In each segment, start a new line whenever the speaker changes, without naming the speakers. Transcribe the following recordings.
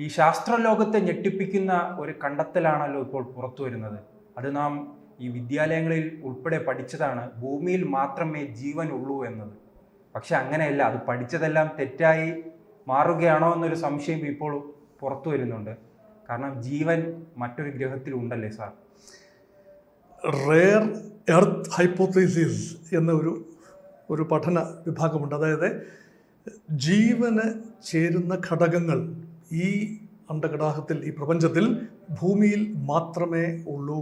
ഈ ശാസ്ത്രലോകത്തെ ഞെട്ടിപ്പിക്കുന്ന ഒരു കണ്ടെത്തലാണല്ലോ ഇപ്പോൾ പുറത്തു വരുന്നത്. അത് നാം ഈ വിദ്യാലയങ്ങളിൽ ഉൾപ്പെടെ പഠിച്ചതാണ്, ഭൂമിയിൽ മാത്രമേ ജീവൻ ഉള്ളൂ എന്നത്. പക്ഷെ അങ്ങനെയല്ല, അത് പഠിച്ചതെല്ലാം തെറ്റായി മാറുകയാണോ എന്നൊരു സംശയം ഇപ്പോൾ പുറത്തു വരുന്നുണ്ട്. കാരണം ജീവൻ മറ്റൊരു ഗ്രഹത്തിൽ ഉണ്ടല്ലേ സാർ?
റെയർ എർത്ത് ഹൈപ്പോത്തീസിസ് എന്ന ഒരു പഠന വിഭാഗമുണ്ട്. അതായത് ജീവന് ചേരുന്ന ഘടകങ്ങൾ ഈ അണ്ഡകടാഹത്തിൽ, ഈ പ്രപഞ്ചത്തിൽ ഭൂമിയിൽ മാത്രമേ ഉള്ളൂ.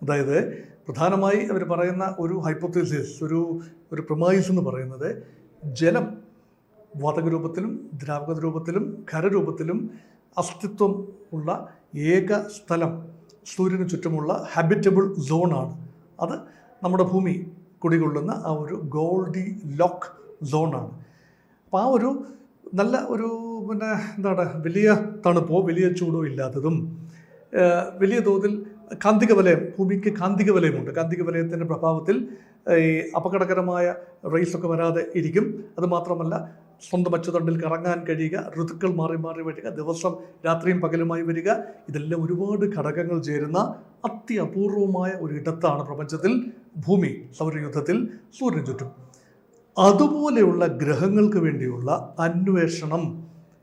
അതായത് പ്രധാനമായി അവർ പറയുന്ന ഒരു ഹൈപ്പോത്തീസിസ്, ഒരു പ്രൊമൈസ് എന്ന് പറയുന്നത്, ജലം വാതക രൂപത്തിലും ദ്രാവക രൂപത്തിലും ഖരരൂപത്തിലും അസ്തിത്വം ഉള്ള ഏക സ്ഥലം സൂര്യന് ചുറ്റുമുള്ള ഹാബിറ്റബിൾ സോണാണ്. അത് നമ്മുടെ ഭൂമി കുടികൊള്ളുന്ന ആ ഒരു ഗോൾഡി ലോക്ക് സോണാണ്. അപ്പോൾ ആ ഒരു നല്ല ഒരു വലിയ തണുപ്പോ വലിയ ചൂടോ ഇല്ലാത്തതും, വലിയ തോതിൽ കാന്തിക വലയം, ഭൂമിക്ക് കാന്തിക വലയമുണ്ട്. കാന്തിക വലയത്തിൻ്റെ പ്രഭാവത്തിൽ ഈ അപകടകരമായ റേസൊക്കെ വരാതെ ഇരിക്കും. അതുമാത്രമല്ല, സ്വന്തം അച്ചുതണ്ടിൽ കറങ്ങാൻ കഴിയുക, ഋതുക്കൾ മാറി മാറി വരിക, ദിവസം രാത്രിയും പകലുമായി വരിക, ഇതെല്ലാം ഒരുപാട് ഘടകങ്ങൾ ചേരുന്ന അത്യപൂർവമായ ഒരു ഇടത്താണ് പ്രപഞ്ചത്തിൽ ഭൂമി, സൗരയൂഥത്തിൽ സൂര്യന് ചുറ്റും. അതുപോലെയുള്ള ഗ്രഹങ്ങൾക്ക് വേണ്ടിയുള്ള അന്വേഷണം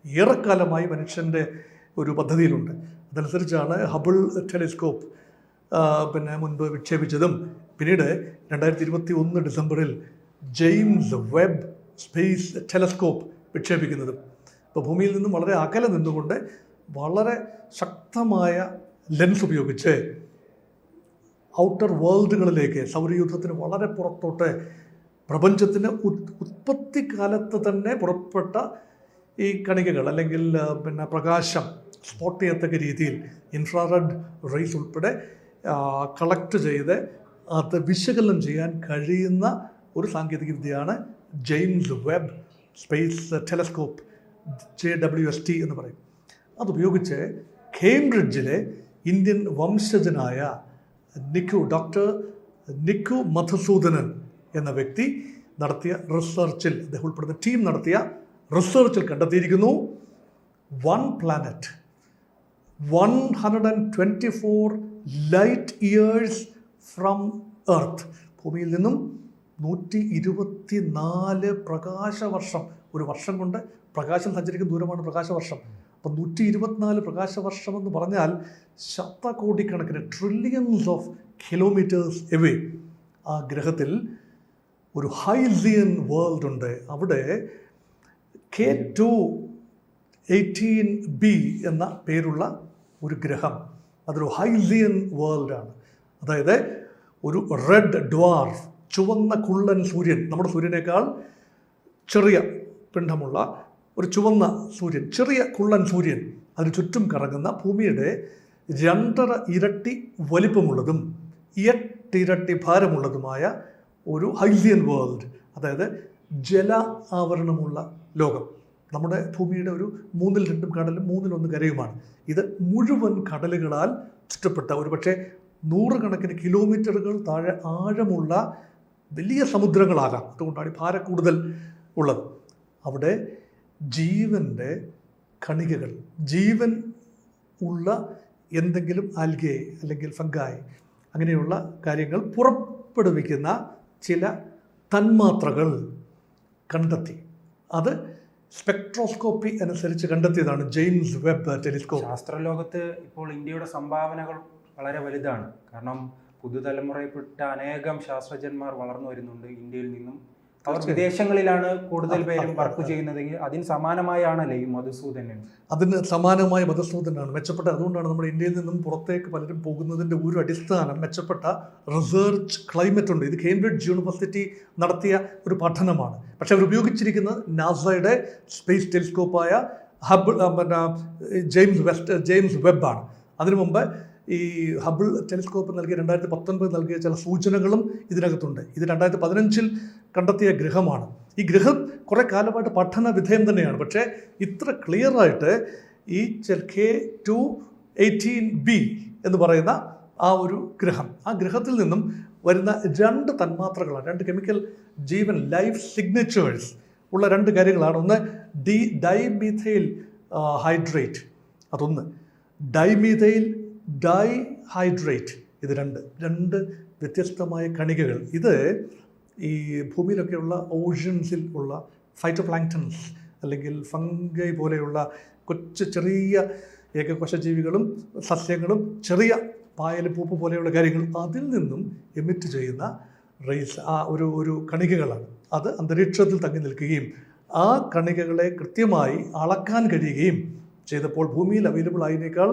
ഏറെക്കാലമായി മനുഷ്യൻ്റെ ഒരു പദ്ധതിയിലുണ്ട്. അതനുസരിച്ചാണ് ഹബിൾ ടെലിസ്കോപ്പ് മുൻപ് വിക്ഷേപിച്ചതും പിന്നീട് 2021 ഡിസംബറിൽ ജെയിംസ് വെബ് സ്പേസ് ടെലസ്കോപ്പ് വിക്ഷേപിക്കുന്നതും. ഇപ്പോൾ ഭൂമിയിൽ നിന്നും വളരെ അകലെ നിന്നുകൊണ്ട് വളരെ ശക്തമായ ലെൻസ് ഉപയോഗിച്ച് ഔട്ടർ വേൾഡുകളിലേക്ക്, സൗരയൂഥത്തിന് വളരെ പുറത്തോട്ട്, പ്രപഞ്ചത്തിന് ഉത്പത്തി കാലത്ത് തന്നെ പുറപ്പെട്ട ഈ കണികകൾ അല്ലെങ്കിൽ പ്രകാശം സ്പോട്ട് ചെയ്യത്തക്ക രീതിയിൽ ഇൻഫ്രാറെഡ് റേസ് ഉൾപ്പെടെ കളക്ട് ചെയ്ത് അത് വിശകലനം ചെയ്യാൻ കഴിയുന്ന ഒരു സാങ്കേതിക വിദ്യയാണ് James Webb space telescope, JWST എന്ന് പറയും. അതുപയോഗിച്ച് കേംബ്രിഡ്ജിലെ ഇന്ത്യൻ വംശജനായ ഡോക്ടർ നിക്കു മധുസൂദനൻ എന്ന വ്യക്തി നടത്തിയ റിസർച്ചിൽ, അദ്ദേഹം ഉൾപ്പെടുന്ന ടീം നടത്തിയ റിസർച്ചിൽ കണ്ടെത്തിയിരിക്കുന്നു, 1 planet 124 light years from earth, ഭൂമിയിൽ നിന്നും 124 പ്രകാശവർഷം, ഒരു വർഷം കൊണ്ട് പ്രകാശം സഞ്ചരിക്കുന്ന ദൂരമാണ് പ്രകാശവർഷം. അപ്പം 124 പ്രകാശവർഷം എന്ന് പറഞ്ഞാൽ ശതകോടിക്കണക്കിന്, ട്രില്യൺസ് ഓഫ് കിലോമീറ്റേഴ്സ് എവേ. ആ ഗ്രഹത്തിൽ ഒരു ഹൈസിയൻ വേൾഡ് ഉണ്ട്. അവിടെ K2-18b എന്ന പേരുള്ള ഒരു ഗ്രഹം, അതൊരു ഹൈസിയൻ വേൾഡാണ്. അതായത് ഒരു റെഡ് ഡ്വാർഫ്, ചുവന്ന കുള്ളൻ സൂര്യൻ, നമ്മുടെ സൂര്യനേക്കാൾ ചെറിയ പിണ്ഡമുള്ള ഒരു ചുവന്ന സൂര്യൻ, ചെറിയ കുള്ളൻ സൂര്യൻ, അതിന് ചുറ്റും കറങ്ങുന്ന ഭൂമിയുടെ 2.5 ഇരട്ടി വലിപ്പമുള്ളതും 8 ഇരട്ടി ഭാരമുള്ളതുമായ ഒരു ഹൈസിയൻ വേൾഡ്, അതായത് ജല ആവരണമുള്ള ലോകം. നമ്മുടെ ഭൂമിയുടെ ഒരു 2/3 കടലും 1/3 കരയുമാണ്. ഇത് മുഴുവൻ കടലുകളാൽ ചുറ്റപ്പെട്ട, ഒരു പക്ഷേ 100 കണക്കിന് കിലോമീറ്ററുകൾ താഴെ ആഴമുള്ള വലിയ സമുദ്രങ്ങളാകാം. അതുകൊണ്ടാണ് ഈ ഭാരം കൂടുതൽ ഉള്ളത്. അവിടെ ജീവൻ്റെ കണികകൾ, ജീവൻ ഉള്ള എന്തെങ്കിലും ആൽഗേ അല്ലെങ്കിൽ ഫംഗായി അങ്ങനെയുള്ള കാര്യങ്ങൾ പുറപ്പെടുവിക്കുന്ന ചില തന്മാത്രകൾ കണ്ടെത്തി. അത് സ്പെക്ട്രോസ്കോപ്പി അനുസരിച്ച് കണ്ടെത്തിയതാണ് ജെയിംസ് വെബ് ടെലിസ്കോപ്പ്.
ശാസ്ത്രലോകത്ത് ഇപ്പോൾ ഇന്ത്യയുടെ സംഭാവനകൾ വളരെ വലുതാണ്. കാരണം പുതുതലമുറയിൽപ്പെട്ട അനേകം ശാസ്ത്രജ്ഞന്മാർ വളർന്നു വരുന്നുണ്ട് ഇന്ത്യയിൽ നിന്നും. അവർ വിദേശങ്ങളിലാണ് കൂടുതൽ പേരും വർക്ക് ചെയ്യുന്നതെങ്കിൽ അതിന് സമാനമായാണല്ലേ ഈ മധുസൂദനൻ?
അതിന് സമാനമായ മധുസൂദനാണ് മെച്ചപ്പെട്ട. അതുകൊണ്ടാണ് നമ്മുടെ ഇന്ത്യയിൽ നിന്നും പുറത്തേക്ക് പലരും പോകുന്നതിൻ്റെ ഒരു അടിസ്ഥാനം മെച്ചപ്പെട്ട റിസർച്ച് ക്ലൈമറ്റ് ഉണ്ട്. ഇത് കേംബ്രിഡ്ജ് യൂണിവേഴ്സിറ്റി നടത്തിയ ഒരു പഠനമാണ്. പക്ഷെ അവർ ഉപയോഗിച്ചിരിക്കുന്നത് നാസയുടെ സ്പേസ് ടെലിസ്കോപ്പായ ജെയിംസ് വെബാണ്. അതിനു മുമ്പ് ഈ ഹബിൾ ടെലിസ്കോപ്പ് നൽകിയ 2019 നൽകിയ ചില സൂചനകളും ഇതിനകത്തുണ്ട്. ഇത് 2015 കണ്ടെത്തിയ ഗ്രഹമാണ്. ഈ ഗ്രഹം കുറേ കാലമായിട്ട് പഠന വിധേയം തന്നെയാണ്. പക്ഷേ ഇത്ര ക്ലിയറായിട്ട് ഈ K2-18b എന്ന് പറയുന്ന ആ ഒരു ഗ്രഹം, ആ ഗ്രഹത്തിൽ നിന്നും വരുന്ന 2 തന്മാത്രകളാണ്, 2 കെമിക്കൽ ജീവൻ ലൈഫ് സിഗ്നേച്ചേഴ്സ് ഉള്ള 2 കാര്യങ്ങളാണ്. ഒന്ന് ഡൈമീഥൈൽ ഹൈഡ്രേറ്റ്, അതൊന്ന്. ഡൈമീഥൈൽ ഡൈഹൈഡ്രേറ്റ്, ഇത് രണ്ട് വ്യത്യസ്തമായ കണികകൾ. ഇത് ഈ ഭൂമിയിലൊക്കെയുള്ള ഓഷ്യൻസിൽ ഉള്ള ഫൈറ്റോപ്ലാങ്ക്ടൺസ് അല്ലെങ്കിൽ ഫംഗൈ പോലെയുള്ള ചെറിയ ഏകകോശജീവികളും സസ്യങ്ങളും ചെറിയ പായൽ പൂപ്പ് പോലെയുള്ള കാര്യങ്ങൾ അതിൽ നിന്നും എമിറ്റ് ചെയ്യുന്ന റേസ് ഒരു കണികകളാണ്. അത് അന്തരീക്ഷത്തിൽ തങ്ങി നിൽക്കുകയും ആ കണികകളെ കൃത്യമായി അളക്കാൻ കഴിയുകയും ചെയ്തപ്പോൾ ഭൂമിയിൽ അവൈലബിൾ ആയതിനേക്കാൾ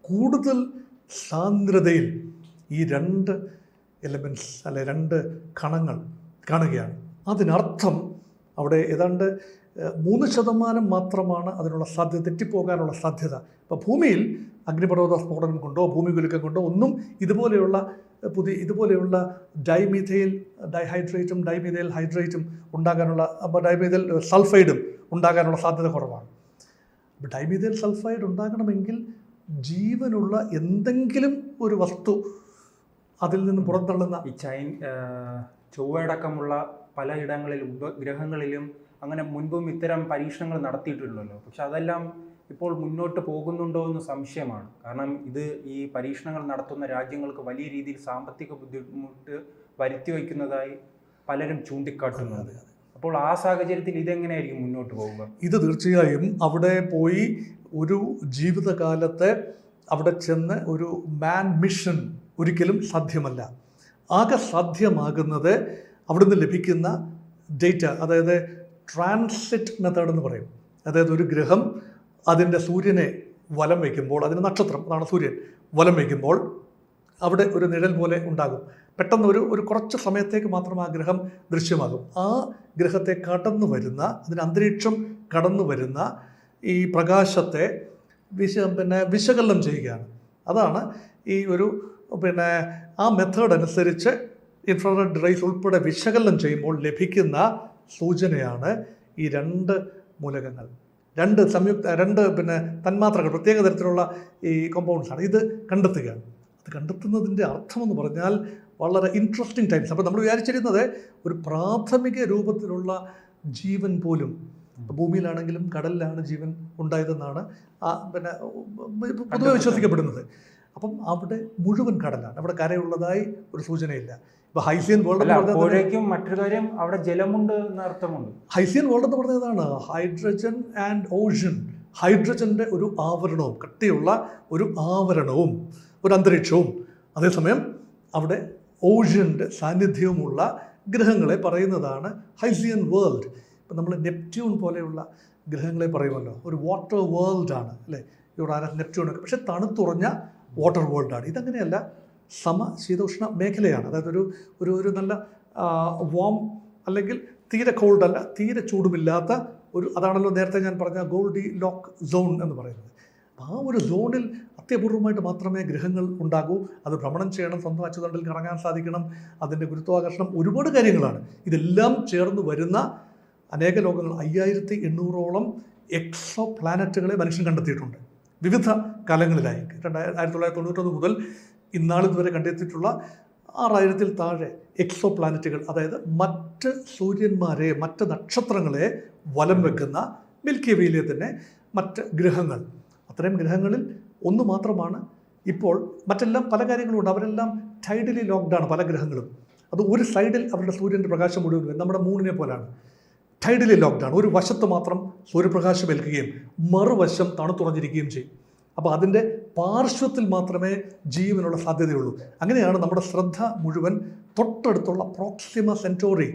കൂടുതൽ സാന്ദ്രതയിൽ ഈ 2 എലമെൻറ്റ്സ് അല്ലെ 2 കണങ്ങൾ കാണുകയാണ്. അതിനർത്ഥം അവിടെ ഏതാണ്ട് 3% മാത്രമാണ് അതിനുള്ള സാധ്യത, തെറ്റിപ്പോകാനുള്ള സാധ്യത. ഇപ്പോൾ ഭൂമിയിൽ അഗ്നിപർവ്വത സ്ഫോടനം കൊണ്ടോ ഭൂമികുലുക്കം കൊണ്ടോ ഒന്നും ഇതുപോലെയുള്ള ഡൈമീഥൈൽ ഡൈഹൈഡ്രേറ്റും ഡൈമീഥൈൽ ഹൈഡ്രേറ്റും ഉണ്ടാകാനുള്ള ഡൈമീഥൈൽ സൾഫൈഡും ഉണ്ടാകാനുള്ള സാധ്യത കുറവാണ്. അപ്പോൾ ഡൈമീഥൈൽ സൾഫൈഡ് ഉണ്ടാകണമെങ്കിൽ ജീവനുള്ള എന്തെങ്കിലും ഒരു വസ്തു അതിൽ നിന്ന് പുറന്തള്ളുന്ന
ഈ ചൊവ്വയടക്കമുള്ള പലയിടങ്ങളിലും ഉപഗ്രഹങ്ങളിലും അങ്ങനെ മുൻപും ഇത്തരം പരീക്ഷണങ്ങൾ നടത്തിയിട്ടുണ്ടല്ലോ. പക്ഷെ അതെല്ലാം ഇപ്പോൾ മുന്നോട്ട് പോകുന്നുണ്ടോ എന്ന് സംശയമാണ്. കാരണം ഇത് ഈ പരീക്ഷണങ്ങൾ നടത്തുന്ന രാജ്യങ്ങൾക്ക് വലിയ രീതിയിൽ സാമ്പത്തിക ബുദ്ധിമുട്ട് വരുത്തി വയ്ക്കുന്നതായി പലരും ചൂണ്ടിക്കാട്ടുന്നുണ്ട്. അപ്പോൾ ആ സാഹചര്യത്തിൽ ഇതെങ്ങനെയായിരിക്കും മുന്നോട്ട് പോവുക?
ഇത് തീർച്ചയായും അവിടെ പോയി ഒരു ജീവിതകാലത്ത് അവിടെ ചെന്ന് ഒരു മാൻ മിഷൻ ഒരിക്കലും സാധ്യമല്ല. ആകെ സാധ്യമാകുന്നത് അവിടുന്ന് ലഭിക്കുന്ന ഡേറ്റ, അതായത് ട്രാൻസിറ്റ് മെത്തേഡ് എന്ന് പറയും. അതായത് ഒരു ഗ്രഹം അതിൻ്റെ സൂര്യനെ വലം വയ്ക്കുമ്പോൾ, അതിന് നക്ഷത്രം അതാണ് സൂര്യൻ, വലം വയ്ക്കുമ്പോൾ അവിടെ ഒരു നിഴൽ പോലെ ഉണ്ടാകും. പെട്ടെന്ന് ഒരു കുറച്ച് സമയത്തേക്ക് മാത്രം ആ ഗ്രഹം ദൃശ്യമാകും. ആ ഗ്രഹത്തെ കടന്നു വരുന്ന, അതിന് അന്തരീക്ഷം കടന്നു വരുന്ന ഈ പ്രകാശത്തെ വിശകലനം ചെയ്യുകയാണ്. അതാണ് ഈ ആ മെത്തേഡ് അനുസരിച്ച് ഇൻഫ്രാറെഡ് റേസ് ഉൾപ്പെടെ വിശകലനം ചെയ്യുമ്പോൾ ലഭിക്കുന്ന സൂചനയാണ് ഈ 2 മൂലകങ്ങൾ, 2 തന്മാത്രകൾ, പ്രത്യേക തരത്തിലുള്ള ഈ കോമ്പൗണ്ട്സാണ്. ഇത് കണ്ടെത്തുകയാണ്. അത് കണ്ടെത്തുന്നതിൻ്റെ അർത്ഥമെന്ന് പറഞ്ഞാൽ വളരെ ഇൻട്രസ്റ്റിംഗ് ടൈംസ്. അപ്പോൾ നമ്മൾ വിചാരിച്ചിരുന്നത് ഒരു പ്രാഥമിക രൂപത്തിലുള്ള ജീവൻ പോലും ഭൂമിയിലാണെങ്കിലും കടലിലാണ് ജീവൻ ഉണ്ടായതെന്നാണ് പൊതുവെ വിശ്വസിക്കപ്പെടുന്നത്. അപ്പം അവിടെ മുഴുവൻ കടലാണ്, അവിടെ കരയുള്ളതായി ഒരു സൂചനയില്ല. ഇപ്പോൾ ഹൈസിയൻ വേൾഡ്
മറ്റൊരു കാര്യം, അവിടെ ജലമുണ്ട് എന്ന അർത്ഥമുണ്ട്.
ഹൈസിയൻ വേൾഡ് എന്ന് പറഞ്ഞതാണ് ഹൈഡ്രജൻ ആൻഡ് ഓഷ്യൻ. ഹൈഡ്രജൻ്റെ ഒരു ആവരണവും, കട്ടിയുള്ള ഒരു ആവരണവും ഒരു അന്തരീക്ഷവും, അതേസമയം അവിടെ ഓഷ്യൻ്റെ സാന്നിധ്യവുമുള്ള ഗ്രഹങ്ങളെ പറയുന്നതാണ് ഹൈസിയൻ വേൾഡ്. ഇപ്പം നമ്മൾ നെപ്റ്റ്യൂൺ പോലെയുള്ള ഗ്രഹങ്ങളെ പറയുമല്ലോ, ഒരു വാട്ടർ വേൾഡാണ് അല്ലേ യുറാനസ്, നെപ്റ്റ്യൂണൊക്കെ. പക്ഷേ തണുത്തുറഞ്ഞ വാട്ടർ വേൾഡാണ്. ഇതങ്ങനെയല്ല, സമശീതോഷ്ണ മേഖലയാണ്. അതായത് ഒരു നല്ല വാം, അല്ലെങ്കിൽ തീരെ കോൾഡല്ല തീരെ ചൂടുമില്ലാത്ത അതാണല്ലോ നേരത്തെ ഞാൻ പറഞ്ഞ ഗോൾഡി ലോക്ക് സോൺ എന്ന് പറയുന്നത്. ആ ഒരു സോണിൽ അത്യപൂർവമായിട്ട് മാത്രമേ ഗ്രഹങ്ങൾ ഉണ്ടാകൂ. അത് ഭ്രമണം ചെയ്യണം, സ്വന്തം അച്ചുതണ്ടിൽ കറങ്ങാൻ സാധിക്കണം, അതിൻ്റെ ഗുരുത്വാകർഷണം, ഒരുപാട് കാര്യങ്ങളാണ്. ഇതെല്ലാം ചേർന്ന് വരുന്ന അനേക ലോകങ്ങൾ, 5800ഓളം എക്സോ പ്ലാനറ്റുകളെ മനുഷ്യൻ കണ്ടെത്തിയിട്ടുണ്ട് വിവിധ കാലങ്ങളിലായി. 1991 മുതൽ ഇന്നാളിതുവരെ കണ്ടെത്തിയിട്ടുള്ള 6000-ൽ താഴെ എക്സോ പ്ലാനറ്റുകൾ, അതായത് മറ്റ് സൂര്യന്മാരെ, മറ്റ് നക്ഷത്രങ്ങളെ വലം വെക്കുന്ന മിൽക്കി വേയിലെ തന്നെ മറ്റ് ഗ്രഹങ്ങൾ. അത്രയും ഗ്രഹങ്ങളിൽ ഒന്ന് മാത്രമാണ് ഇപ്പോൾ, മറ്റെല്ലാം പല കാര്യങ്ങളുമുണ്ട്. അവരെല്ലാം ടൈഡലി ലോക്ക്ഡാണ് പല ഗ്രഹങ്ങളും. അത് ഒരു സൈഡിൽ അവരുടെ സൂര്യൻ്റെ പ്രകാശം മുഴുവൻ വരും, നമ്മുടെ മൂണിനെ പോലാണ്. ടൈഡലി ലോക്ക്ഡാണ്, ഒരു വശത്ത് മാത്രം സൂര്യപ്രകാശം ഏൽക്കുകയും മറുവശം തണുത്തുറഞ്ഞിരിക്കുകയും ചെയ്യും. അപ്പോൾ അതിൻ്റെ പാർശ്വത്തിൽ മാത്രമേ ജീവനുള്ള സാധ്യതയുള്ളൂ. അങ്ങനെയാണ് നമ്മുടെ ശ്രദ്ധ മുഴുവൻ തൊട്ടടുത്തുള്ള പ്രോക്സിമ സെൻറ്റോറി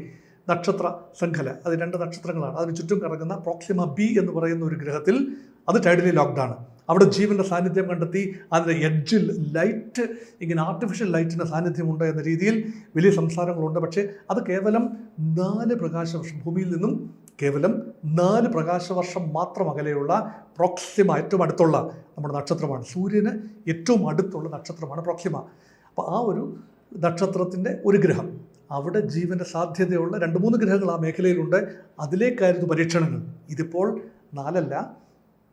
നക്ഷത്ര ശൃംഖല, അത് 2 നക്ഷത്രങ്ങളാണ്, അതിന് ചുറ്റും കറങ്ങുന്ന പ്രോക്സിമ ബി എന്ന് പറയുന്ന ഒരു ഗ്രഹത്തിൽ, അത് ടൈഡലി ലോക്ക്ഡാണ്. അവിടെ ജീവൻ്റെ സാന്നിധ്യം കണ്ടെത്തി. അതിൻ്റെ എഡ്ജിൽ ലൈറ്റ്, ഇങ്ങനെ ആർട്ടിഫിഷ്യൽ ലൈറ്റിൻ്റെ സാന്നിധ്യമുണ്ട് എന്ന രീതിയിൽ വലിയ സംസാരങ്ങളുണ്ട്. പക്ഷേ അത് കേവലം 4 പ്രകാശവർഷം, ഭൂമിയിൽ നിന്നും കേവലം 4 പ്രകാശവർഷം മാത്രം അകലെയുള്ള പ്രോക്സിമ, ഏറ്റവും അടുത്തുള്ള നമ്മുടെ നക്ഷത്രമാണ്. സൂര്യന് ഏറ്റവും അടുത്തുള്ള നക്ഷത്രമാണ് പ്രോക്സിമ. അപ്പോൾ ആ ഒരു നക്ഷത്രത്തിൻ്റെ ഒരു ഗ്രഹം, അവിടെ ജീവൻ്റെ സാധ്യതയുള്ള 2-3 ഗ്രഹങ്ങൾ ആ മേഖലയിലുണ്ട്. അതിലേക്കായിരുന്നു പരീക്ഷണങ്ങൾ. ഇതിപ്പോൾ 4 അല്ല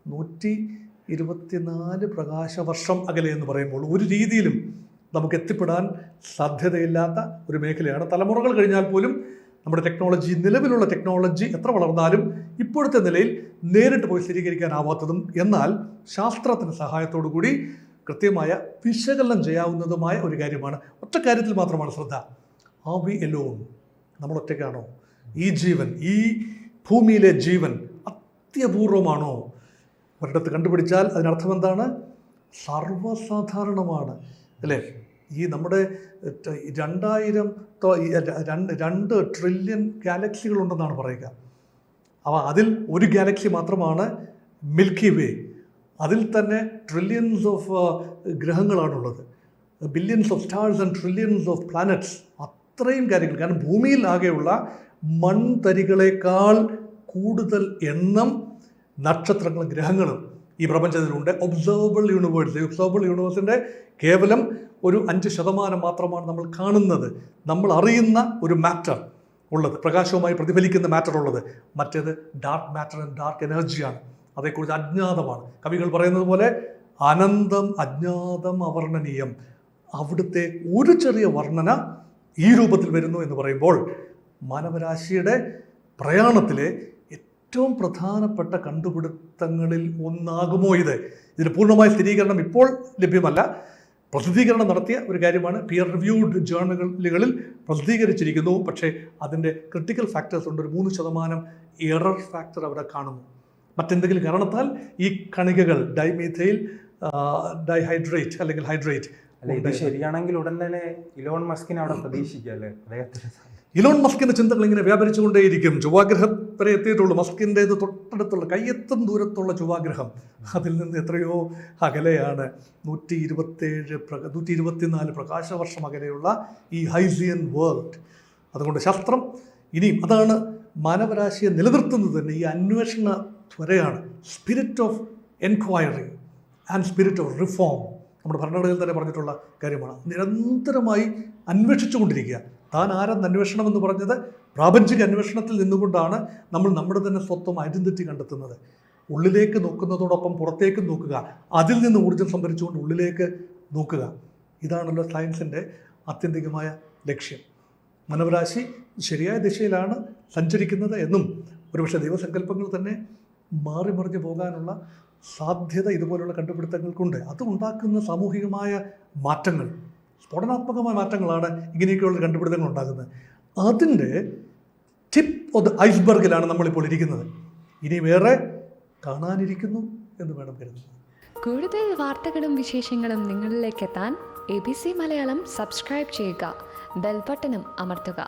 124 പ്രകാശവർഷം അകലെ എന്ന് പറയുമ്പോൾ ഒരു രീതിയിലും നമുക്ക് എത്തിപ്പെടാൻ സാധ്യതയില്ലാത്ത ഒരു മേഖലയാണ്. തലമുറകൾ കഴിഞ്ഞാൽ പോലും നമ്മുടെ ടെക്നോളജി, നിലവിലുള്ള ടെക്നോളജി എത്ര വളർന്നാലും ഇപ്പോഴത്തെ നിലയിൽ നേരിട്ട് പോയി സ്ഥിരീകരിക്കാനാവാത്തതും എന്നാൽ ശാസ്ത്രത്തിൻ്റെ സഹായത്തോടു കൂടി കൃത്യമായ വിശകലനം ചെയ്യാവുന്നതുമായ ഒരു കാര്യമാണ്. ഒറ്റ കാര്യത്തിൽ മാത്രമാണ് ശ്രദ്ധ. Are we alone? നമ്മൾ ഒറ്റയ്ക്കാണോ? ഈ ജീവൻ, ഈ ഭൂമിയിലെ ജീവൻ അത്യപൂർവമാണോ? ഒരിടത്ത് കണ്ടുപിടിച്ചാൽ അതിനർത്ഥം എന്താണ്? സർവ്വസാധാരണമാണ്, അല്ലേ? ഈ നമ്മുടെ 2 ട്രില്യൺ ഗാലക്സികളുണ്ടെന്നാണ് പറയുക. അതിൽ ഒരു ഗാലക്സി മാത്രമാണ് മിൽക്കി വേ. അതിൽ തന്നെ ട്രില്യൺസ് ഓഫ് ഗ്രഹങ്ങളാണുള്ളത്, billions of stars and trillions of planets. അത്രയും കാര്യങ്ങൾ. കാരണം ഭൂമിയിൽ ആകെയുള്ള മൺതരികളെക്കാൾ കൂടുതൽ എണ്ണം നക്ഷത്രങ്ങളും ഗ്രഹങ്ങളും ഈ പ്രപഞ്ചത്തിലുണ്ട്. ഒബ്സർവബിൾ യൂണിവേഴ്സിൻ്റെ കേവലം ഒരു 5% മാത്രമാണ് നമ്മൾ കാണുന്നത്, നമ്മൾ അറിയുന്ന ഒരു മാറ്റർ ഉള്ളത്, പ്രകാശവുമായി പ്രതിഫലിക്കുന്ന മാറ്റർ ഉള്ളത്. മറ്റേത് ഡാർക്ക് മാറ്റർ ആൻഡ് ഡാർക്ക് എനർജിയാണ്. അതേക്കുറിച്ച് അജ്ഞാതമാണ്. കവികൾ പറയുന്നത് പോലെ അനന്തം അജ്ഞാതം അവർണ്ണനീയം. അവിടുത്തെ ഒരു ചെറിയ വർണ്ണന ഈ രൂപത്തിൽ വരുന്നു എന്ന് പറയുമ്പോൾ മാനവരാശിയുടെ പ്രയാണത്തിലെ ഏറ്റവും പ്രധാനപ്പെട്ട കണ്ടുപിടുത്തങ്ങളിൽ ഒന്നാകുമോ ഇത്? ഇതിന് പൂർണ്ണമായ സ്ഥിരീകരണം ഇപ്പോൾ ലഭ്യമല്ല. പ്രസിദ്ധീകരണം നടത്തിയ ഒരു കാര്യമാണ്, പിയർ റിവ്യൂഡ് ജേർണലുകളിൽ പ്രസിദ്ധീകരിച്ചിരിക്കുന്നു. പക്ഷേ അതിൻ്റെ ക്രിട്ടിക്കൽ ഫാക്ടേഴ്സ് ഉണ്ട്. ഒരു 3% എറർ ഫാക്ടർ അവിടെ കാണുന്നു. മറ്റെന്തെങ്കിലും കാരണത്താൽ ഈ കണികകൾ ഡൈമീഥൈൽ ഡൈഹൈഡ്രേറ്റ് അല്ലെങ്കിൽ ഹൈഡ്രേറ്റ്.
ഇത് ശരിയാണെങ്കിൽ ഉടൻ തന്നെ ഇലോൺ മസ്കിനെ അവിടെ പ്രതീക്ഷിക്കല്ലേ?
ഇലോൺ മസ്കിൻ്റെ ചിന്തകൾ ഇങ്ങനെ വ്യാപരിച്ചുകൊണ്ടേയിരിക്കും. ചൊവ്വാഗ്രഹം വരെ എത്തിയിട്ടുള്ളൂ. മസ്കിൻ്റേത് തൊട്ടടുത്തുള്ള കയ്യെത്തും ദൂരത്തുള്ള ചൊവ്വാഗ്രഹം. അതിൽ നിന്ന് എത്രയോ അകലെയാണ്. 124 പ്രകാശവർഷം അകലെയുള്ള ഈ ഹൈസിയൻ വേൾഡ്. അതുകൊണ്ട് ശാസ്ത്രം ഇനിയും അതാണ് മാനവരാശിയെ നിലനിർത്തുന്നത് തന്നെ. ഈ അന്വേഷണ ത്വരയാണ്. Spirit of enquiry and spirit of reform. നമ്മുടെ ഭരണഘടനയിൽ തന്നെ പറഞ്ഞിട്ടുള്ള കാര്യമാണ്. നിരന്തരമായി അന്വേഷിച്ചുകൊണ്ടിരിക്കുക. താൻ ആരെന്ന് അന്വേഷണം എന്ന് പറഞ്ഞത് പ്രാപഞ്ചിക അന്വേഷണത്തിൽ നിന്നുകൊണ്ടാണ് നമ്മൾ നമ്മുടെ തന്നെ സ്വത്വം ഐഡൻറ്റിറ്റി കണ്ടെത്തുന്നത്. ഉള്ളിലേക്ക് നോക്കുന്നതോടൊപ്പം പുറത്തേക്ക് നോക്കുക, അതിൽ നിന്ന് ഊർജ്ജം സംഭരിച്ചുകൊണ്ട് ഉള്ളിലേക്ക് നോക്കുക. ഇതാണല്ലോ സയൻസിൻ്റെ ആത്യന്തികമായ ലക്ഷ്യം. മാനവരാശി ശരിയായ ദിശയിലാണ് സഞ്ചരിക്കുന്നത് എന്നും ഒരുപക്ഷെ ദൈവസങ്കല്പങ്ങൾ തന്നെ മാറി മറിഞ്ഞു പോകാനുള്ള സാധ്യത ഇതുപോലുള്ള കണ്ടുപിടുത്തങ്ങൾക്കുണ്ട്. അത് ഉണ്ടാക്കുന്ന സാമൂഹികമായ മാറ്റങ്ങൾ, സ്ഫോടനാത്മകമായ മാറ്റങ്ങളാണ് ഇങ്ങനെയൊക്കെയുള്ള കണ്ടുപിടുത്തങ്ങൾ ഉണ്ടാകുന്നത്. അതിൻ്റെ ടിപ്പ് ഓഫ് ദ ഐസ്ബർഗിലാണ് നമ്മളിപ്പോൾ ഇരിക്കുന്നത്. ഇനി വേറെ കാണാനിരിക്കുന്നു എന്ന് വേണം കരുതുന്നത്.
കൂടുതൽ വാർത്തകളും വിശേഷങ്ങളും നിങ്ങളിലേക്ക് എത്താൻ ABC മലയാളം സബ്സ്ക്രൈബ് ചെയ്യുക, ബെൽ ബട്ടണും അമർത്തുക.